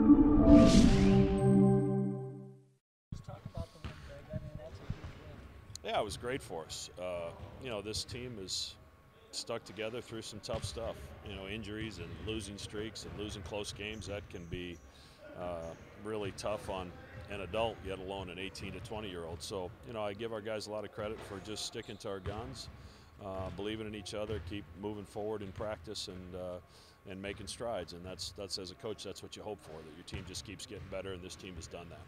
Talk about the win, Greg. I mean, that's a huge win. Yeah, it was great for us. This team is stuck together through some tough stuff. Injuries and losing streaks and losing close games, that can be really tough on an adult, yet alone an 18 to 20-year-old. So, I give our guys a lot of credit for just sticking to our guns, believing in each other, keep moving forward in practice, and making strides. And that's as a coach, that's what you hope for, that your team just keeps getting better, and this team has done that.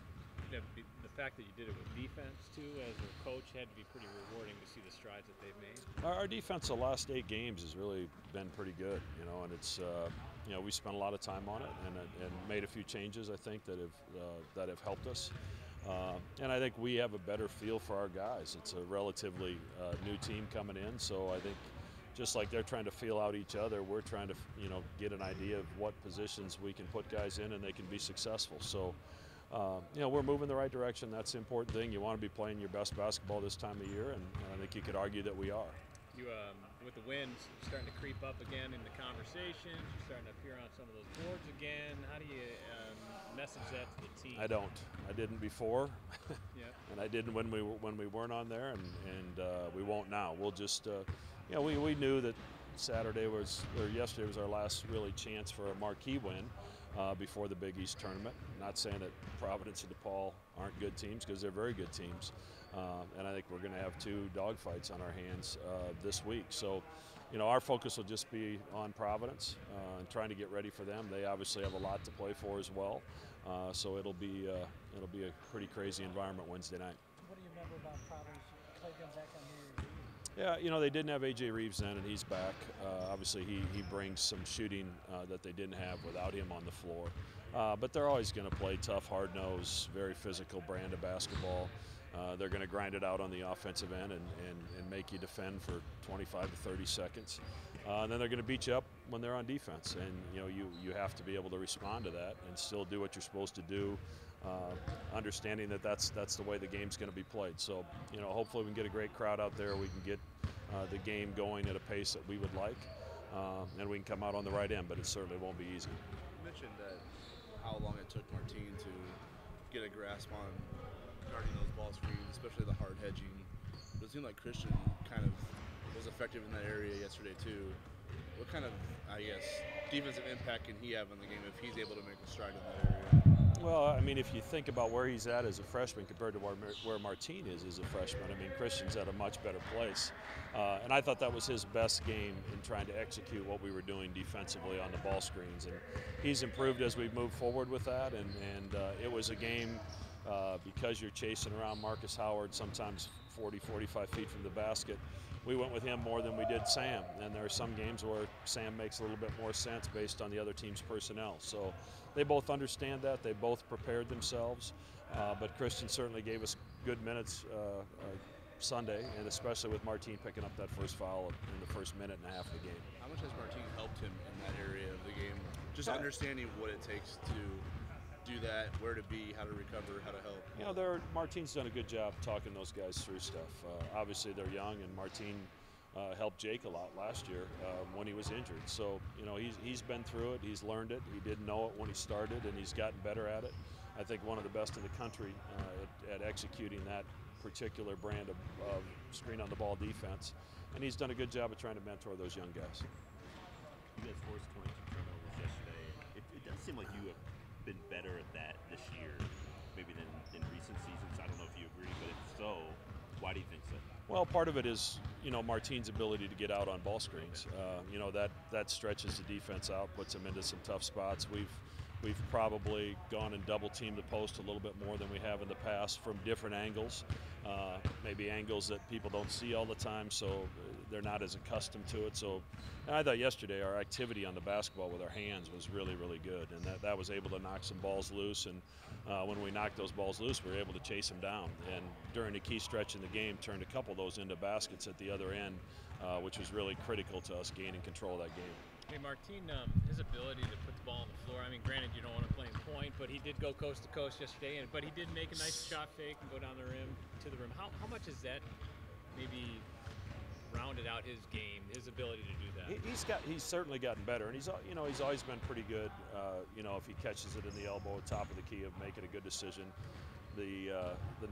Yeah, the fact that you did it with defense too, as a coach, had to be pretty rewarding to see the strides that they've made. Our defense the last 8 games has really been pretty good, and it's we spent a lot of time on it and made a few changes, I think, that have helped us. And I think we have a better feel for our guys. It's a relatively new team coming in, so I think just like they're trying to feel out each other, we're trying to get an idea of what positions we can put guys in and they can be successful. So. We're moving the right direction. That's the important thing. You want to be playing your best basketball this time of year, and I think you could argue that we are. You, with the wins starting to creep up again in the conversations, you're starting to appear on some of those boards again. How do you message that to the team? I don't. I didn't before, Yep. and I didn't when we weren't on there, and we won't now. We'll just, we knew that yesterday was our last really chance for a marquee win. Before the Big East tournament. Not saying that Providence and DePaul aren't good teams, because they're very good teams. And I think we're going to have 2 dogfights on our hands this week. So, our focus will just be on Providence and trying to get ready for them. They obviously have a lot to play for as well. So it'll be a pretty crazy environment Wednesday night. What do you remember about Providence? You played them back on New Year's Eve. Yeah, they didn't have A.J. Reeves then, and he's back. Obviously, he brings some shooting that they didn't have without him on the floor. But they're always going to play tough, hard-nosed, very physical brand of basketball. They're going to grind it out on the offensive end and make you defend for 25 to 30 seconds. And then they're going to beat you up when they're on defense. And, you have to be able to respond to that and still do what you're supposed to do. Understanding that that's the way the game's going to be played. So, hopefully we can get a great crowd out there. We can get the game going at a pace that we would like, and we can come out on the right end, but it certainly won't be easy. You mentioned that how long it took Martine to get a grasp on guarding those ball screens, especially the hard hedging. But it seemed like Christian kind of was effective in that area yesterday too. What kind of, defensive impact can he have on the game if he's able to make a stride in that area? Well, if you think about where he's at as a freshman compared to where Martine is as a freshman, Christian's at a much better place. And I thought that was his best game in trying to execute what we were doing defensively on the ball screens. And he's improved as we've moved forward with that. And it was a game, because you're chasing around Marcus Howard sometimes 40, 45 feet from the basket, we went with him more than we did Sam. And there are some games where Sam makes a little bit more sense based on the other team's personnel. So they both understand that. They both prepared themselves. But Christian certainly gave us good minutes Sunday, and especially with Martine picking up that first foul in the first minute and a half of the game. How much has Martine helped him in that area of the game? Just understanding what it takes to do that, where to be, how to recover, how to help. Martine's done a good job talking those guys through stuff. Obviously, they're young, and Martine helped Jake a lot last year when he was injured. So, he's been through it. He's learned it. He didn't know it when he started, and he's gotten better at it. I think one of the best in the country at executing that particular brand of screen on the ball defense. And he's done a good job of trying to mentor those young guys. You guys forced 22 turnovers yesterday. It does seem like you have been better at that this year, maybe than recent seasons. I don't know if you agree, but if so, why do you think so? Well, part of it is, Martine's ability to get out on ball screens. That stretches the defense out, puts them into some tough spots. We've probably gone and double-teamed the post a little bit more than we have in the past from different angles, maybe angles that people don't see all the time, so they're not as accustomed to it. So, and I thought yesterday our activity on the basketball with our hands was really, really good, and that was able to knock some balls loose. And when we knocked those balls loose, we were able to chase them down. And during the key stretch in the game, turned a couple of those into baskets at the other end, which was really critical to us gaining control of that game. Hey, Martine, his ability to put the ball on the floor, granted you don't want to play him point, but he did go coast to coast yesterday, but he did make a nice shot fake and go down the rim, to the rim. How much is that maybe rounded out his game, his ability to do that? He's certainly gotten better, and he's always been pretty good. If he catches it in the elbow, top of the key, of making a good decision. The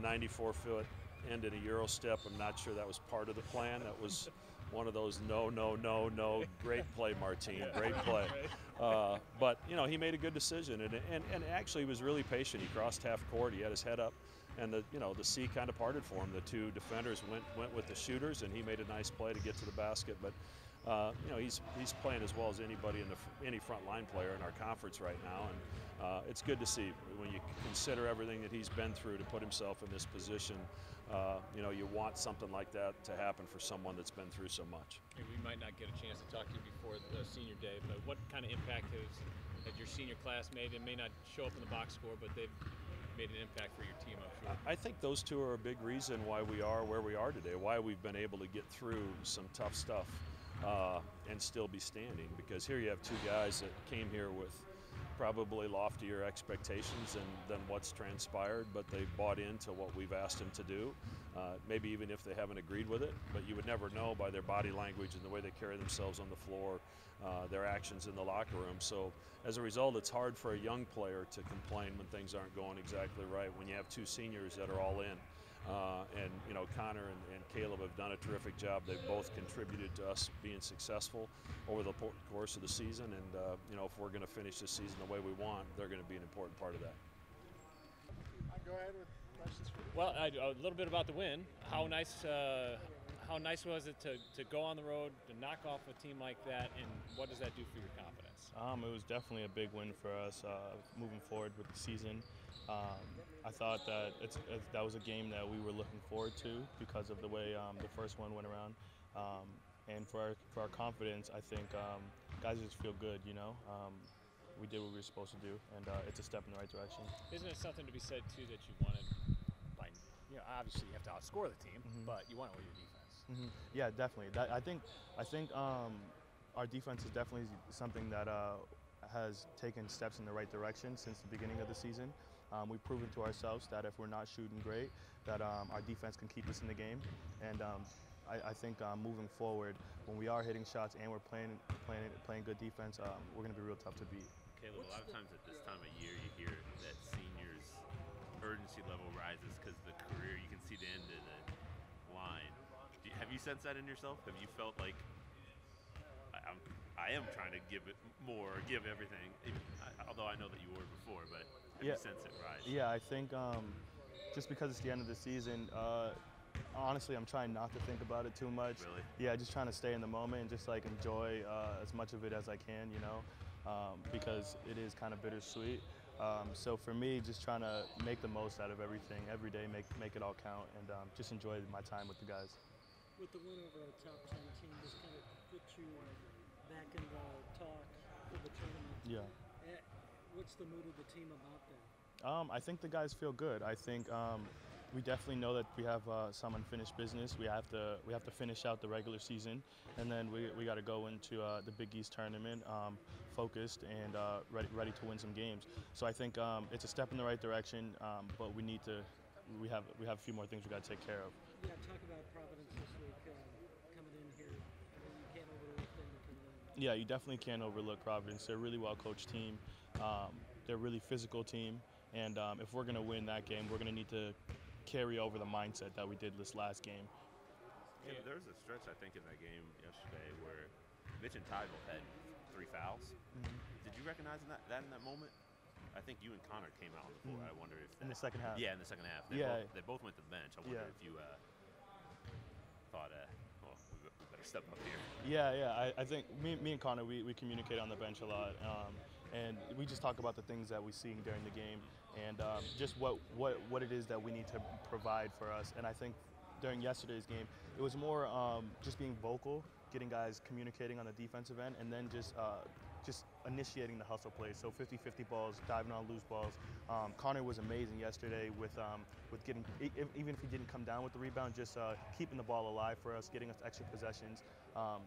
94-foot end in a Euro step, I'm not sure that was part of the plan. That was one of those no. Great play, Martine. Great play. But he made a good decision, and actually he was really patient. He crossed half court. He had his head up, and the sea kind of parted for him. The two defenders went with the shooters, and he made a nice play to get to the basket. But he's playing as well as anybody any front line player in our conference right now, and it's good to see when you consider everything that he's been through to put himself in this position. You want something like that to happen for someone that's been through so much. Hey, we might not get a chance to talk to you before the senior day, but what kind of impact has your senior class made? It may not show up in the box score, but they've made an impact for your team, I'm sure. I think those two are a big reason why we are where we are today, why we've been able to get through some tough stuff and still be standing. Because here you have two guys that came here with probably loftier expectations than what's transpired, but they've bought into what we've asked them to do, maybe even if they haven't agreed with it, but you would never know by their body language and the way they carry themselves on the floor, their actions in the locker room. So as a result, it's hard for a young player to complain when things aren't going exactly right when you have two seniors that are all in. And Connor and Caleb have done a terrific job. They've both contributed to us being successful over the course of the season, and if we're going to finish this season the way we want, they're going to be an important part of that. Go ahead with questions for you. Well, a little bit about the win. How nice was it to go on the road, to knock off a team like that, and what does that do for your confidence? It was definitely a big win for us moving forward with the season. I thought that that was a game that we were looking forward to because of the way the first one went around. And for our confidence, I think guys just feel good, we did what we were supposed to do, and it's a step in the right direction. Isn't it something to be said, too, that you wanted, obviously you have to outscore the team, but you want it with your defense? Yeah, definitely. I think our defense is definitely something that has taken steps in the right direction since the beginning of the season. We've proven to ourselves that if we're not shooting great, that our defense can keep us in the game. And I think moving forward, when we are hitting shots and we're playing good defense, we're going to be real tough to beat. Caleb, a lot of times at this time of year, you hear that seniors' urgency level rises because the career, you can see the end of the line. Have you sensed that in yourself? Have you felt like I am trying to give it more, give everything, although I know that you were before, but have you sensed it rise? Yeah, I think just because it's the end of the season, honestly, I'm trying not to think about it too much. Really? Yeah, just trying to stay in the moment and just enjoy as much of it as I can, because it is kind of bittersweet. So for me, just trying to make the most out of everything, every day, make it all count, and just enjoy my time with the guys. With the win over a top 10 team, just kind of put you back in the talk for the tournament. Yeah. What's the mood of the team about that? I think the guys feel good. I think we definitely know that we have some unfinished business. We have to finish out the regular season, and then we got to go into the Big East tournament focused and ready to win some games. So I think it's a step in the right direction, but we have a few more things we got to take care of. Yeah, talk about Providence this week coming in here. You can't overlook them coming in. Yeah, you definitely can't overlook Providence. They're a really well-coached team. They're a really physical team, and if we're going to win that game, we're going to need to carry over the mindset that we did this last game. Yeah, there was a stretch, I think, in that game yesterday where Mitch and Tyville had 3 fouls. Did you recognize that in that moment? I think you and Connor came out on the floor. I wonder if in the second half. Yeah, in the second half. They both went to the bench. I wonder if you thought, well, we better step up here. Yeah. I think me and Connor, we communicate on the bench a lot, and we just talk about the things that we see during the game, and just what it is that we need to provide for us. And I think during yesterday's game, it was more just being vocal, getting guys communicating on the defensive end, and then just initiating the hustle plays. So 50-50 balls, diving on loose balls. Connor was amazing yesterday with getting, even if he didn't come down with the rebound, just keeping the ball alive for us, getting us extra possessions.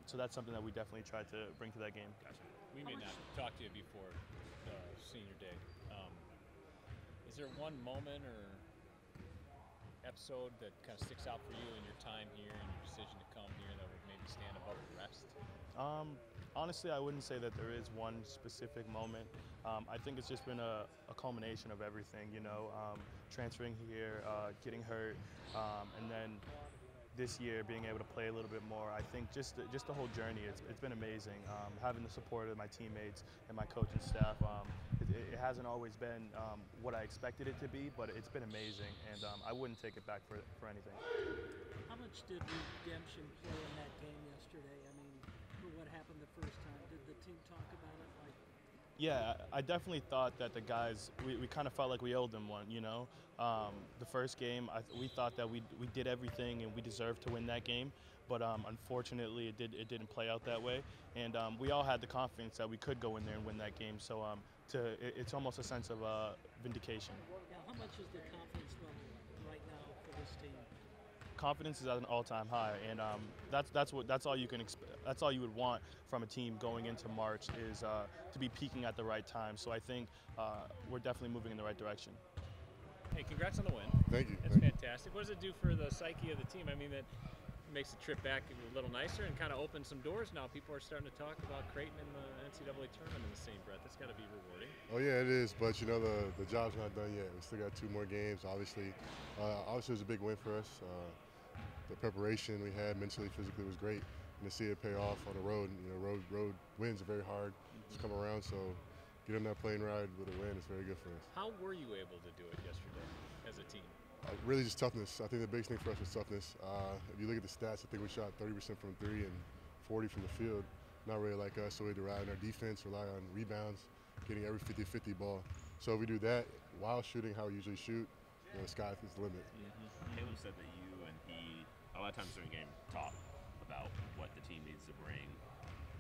So that's something that we definitely tried to bring to that game. Gotcha. We may not talk to you before senior day. Is there one moment or episode that kind of sticks out for you in your time here and your decision to come here that would maybe stand above the rest? Honestly, I wouldn't say that there is one specific moment. I think it's just been a culmination of everything, transferring here, getting hurt, and then this year being able to play a little bit more. I think just the whole journey, it's been amazing. Having the support of my teammates and my coaching staff, it hasn't always been what I expected it to be, but it's been amazing, and I wouldn't take it back for anything. How much did redemption play in that game yesterday? I mean, for what happened the first time, did the team talk about it? Yeah, I definitely thought that the guys, we kind of felt like we owed them one, The first game, we thought that we did everything and we deserved to win that game, but unfortunately it didn't play out that way. And we all had the confidence that we could go in there and win that game, so it's almost a sense of vindication. Yeah, how much is the confidence level right now for this team? Confidence is at an all-time high, and that's all you can that's all you would want from a team going into March is to be peaking at the right time. So I think we're definitely moving in the right direction. Hey, congrats on the win. Thank you. That's fantastic. What does it do for the psyche of the team? I mean, that makes the trip back a little nicer and kind of opens some doors now. People are starting to talk about Creighton in the NCAA tournament in the same breath. That's got to be rewarding. Oh yeah, it is. But the job's not done yet. We still got 2 more games. Obviously, it was a big win for us. The preparation we had mentally, physically was great, and to see it pay off on the road. Road wins are very hard to come around. So getting that plane ride with a win is very good for us. How were you able to do it yesterday as a team? Really just toughness. I think the biggest thing for us was toughness. If you look at the stats, I think we shot 30% from 3 and 40 from the field. Not really like us, so we had to rely on our defense, rely on rebounds, getting every 50-50 ball. So if we do that while shooting how we usually shoot, the sky is the limit. Caleb said that you and he, a lot of times during the game, talk about what the team needs to bring.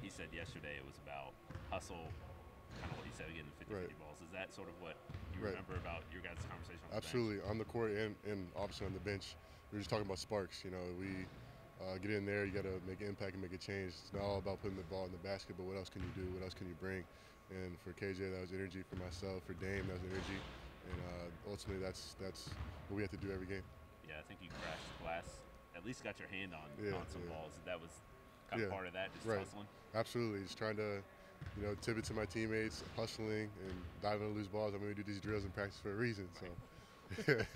He said yesterday it was about hustle, kind of what he said again, the 50-50 balls. Is that sort of what you remember about your guys' conversation on the Absolutely. bench? On the court and obviously on the bench. We were just talking about sparks. We get in there, you got to make an impact and make a change. It's not all about putting the ball in the basket, but what else can you do? What else can you bring? And for KJ, that was energy. For myself, for Dame, that was energy. And ultimately, that's what we have to do every game. Yeah, I think you crashed the glass. At least got your hand on some balls. That was kind of part of that, just hustling. Absolutely, just trying to, tip it to my teammates, hustling and diving to loose balls. I mean, we do these drills in practice for a reason. So. Dermot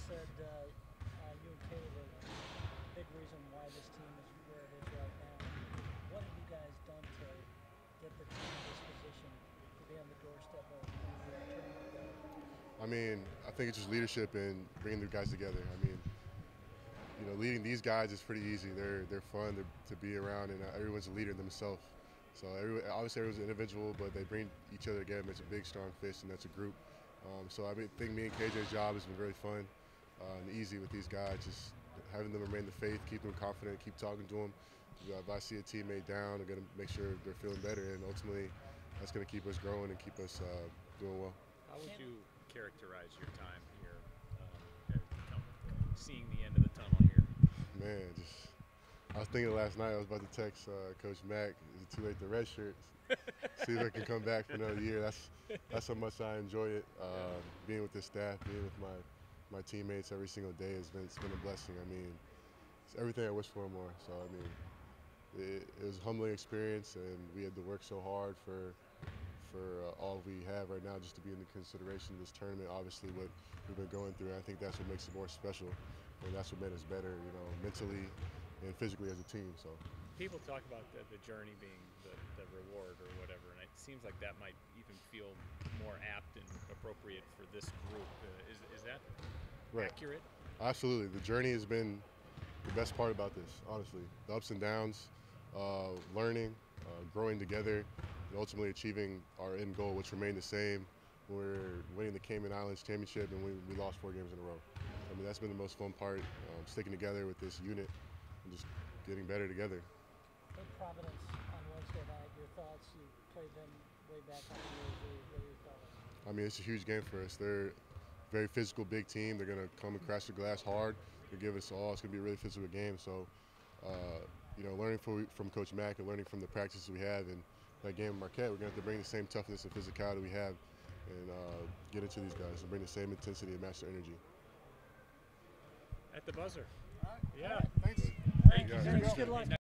said you and Caleb are a big reason why this team is where it is right now. What have you guys done to get the team in this position to be on the doorstep of the tournament? I mean, I think it's just leadership and bringing the guys together. I mean, leading these guys is pretty easy. They're fun to be around, and everyone's a leader themselves. So obviously everyone's an individual, but they bring each other together. It's a big, strong fist, and that's a group. So I think me and KJ's job has been very fun and easy with these guys. Just having them remain the faith, keep them confident, keep talking to them. If I see a teammate down, I'm going to make sure they're feeling better, and ultimately that's going to keep us growing and keep us doing well. How would you characterize your time here, seeing the end of the tunnel here? Man, I was thinking last night, I was about to text Coach Mack, is it too late to redshirt? See if I can come back for another year. That's how much I enjoy it. Being with the staff, being with my teammates every single day it's been a blessing. I mean, it's everything I wish for and more. So I mean, it was a humbling experience, and we had to work so hard for all we have right now just to be in the consideration of this tournament. Obviously, what we've been going through, I think that's what makes it more special, and that's what made us better, mentally and physically as a team. So people talk about the journey being the reward or whatever, and it seems like that might even feel more apt and appropriate for this group. Is that accurate? Absolutely. The journey has been the best part about this, honestly. The ups and downs, learning, growing together, and ultimately achieving our end goal, which remained the same. We're winning the Cayman Islands Championship, and we lost 4 games in a row. I mean, that's been the most fun part, sticking together with this unit and just getting better together. At Providence on Wednesday night, your thoughts? You played them way back on the year. What are your thoughts? I mean, it's a huge game for us. They're a very physical, big team. They're going to come and crash the glass hard. They'll give us all. It's going to be a really physical game. So, learning from Coach Mack and learning from the practices we have in that game at Marquette, we're going to have to bring the same toughness and physicality we have and get into these guys and bring the same intensity and match their energy. at the buzzer. All right. Yeah. All right. Thanks. Thank you. Yeah. Thanks, good luck.